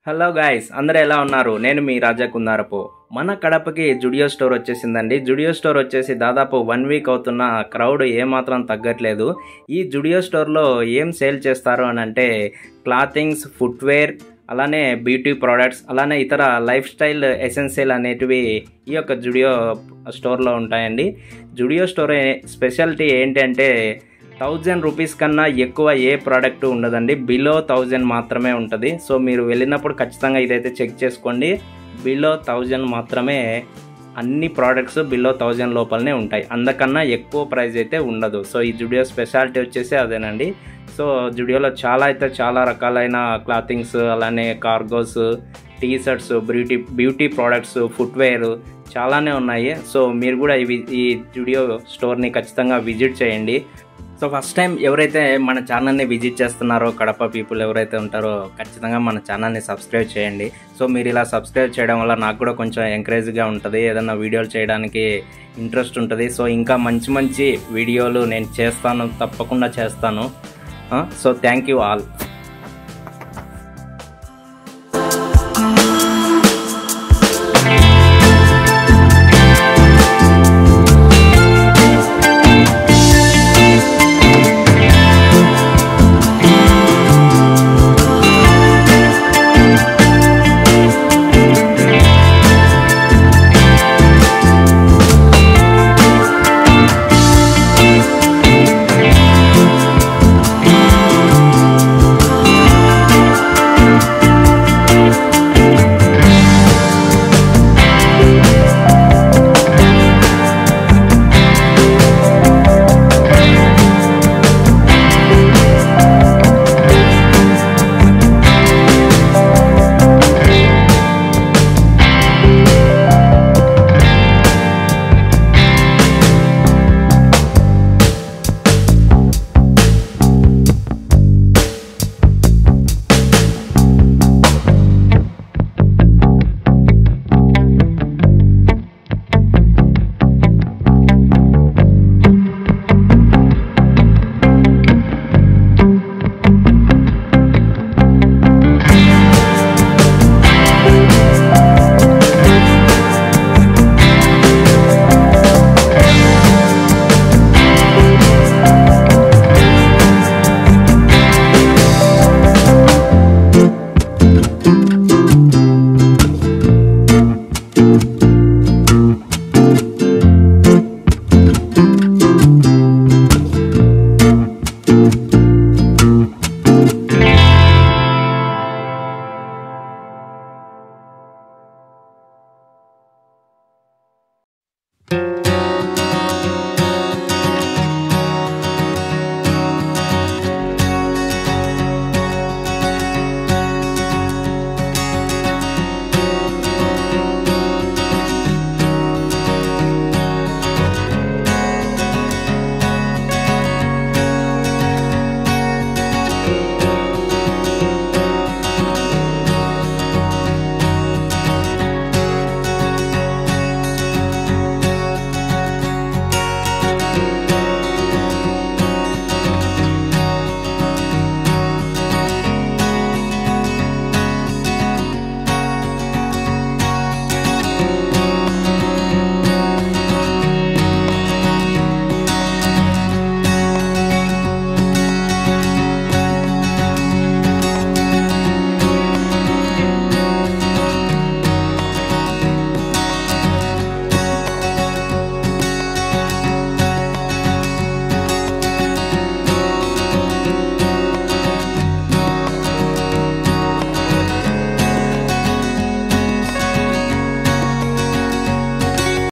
Hello guys, అందరూ ఎలా ఉన్నారు? నేను మీ రాజా కుందారపు. మన కడపకి జుడియో స్టోర్ వచ్చేసిందండి. జుడియో స్టోర్ వచ్చేసి దాదాపు 1 వీక్ అవుతున్న క్రౌడ్ ఏమాత్రం తగ్గట్లేదు. ఈ జుడియో స్టోర్లో ఏం సేల్ చేస్తారు అని అంటే క్లాతింగ్స్, ఫుట్వేర్, అలానే బ్యూటీ ప్రోడక్ట్స్, అలానే ఇతర లైఫ్ స్టైల్ ఎసెన్షియల్ అనేటివి ఈ యొక్క జుడియో స్టోర్లో ఉంటాయండి. జుడియో స్టోర్ స్పెషాలిటీ ఏంటంటే 1000 రూపీస్ కన్నా ఎక్కువ ఏ ప్రోడక్ట్ ఉండదండి. బిలో 1000 మాత్రమే ఉంటుంది. సో మీరు వెళ్ళినప్పుడు ఖచ్చితంగా ఇదైతే చెక్ చేసుకోండి. బిలో 1000 మాత్రమే అన్ని ప్రోడక్ట్స్ బిలో 1000 లోపలనే ఉంటాయి. అందుకన్నా ఎక్కువ ప్రైస్ అయితే ఉండదు. సో ఈ జుడియో స్పెషాలిటీ వచ్చేసి అదేనండి. సో జుడియోలో చాలా రకాలైన క్లాతింగ్స్, అలానే cargos, T shirts, beauty products, footwear చాలానే ఉన్నాయి. సో మీరు కూడా ఈ జుడియో స్టోర్ని ఖచ్చితంగా విజిట్ చేయండి. సో ఫస్ట్ టైం ఎవరైతే మన ఛానల్ని విజిట్ చేస్తున్నారో, కడప పీపుల్ ఎవరైతే ఉంటారో ఖచ్చితంగా మన ఛానల్ని సబ్స్క్రైబ్ చేయండి. సో మీరు ఇలా సబ్స్క్రైబ్ చేయడం వల్ల నాకు కూడా కొంచెం ఎంకరేజ్గా ఉంటుంది, ఏదైనా వీడియోలు చేయడానికి ఇంట్రెస్ట్ ఉంటుంది. సో ఇంకా మంచి వీడియోలు నేను చేస్తాను, తప్పకుండా చేస్తాను. So thank you all.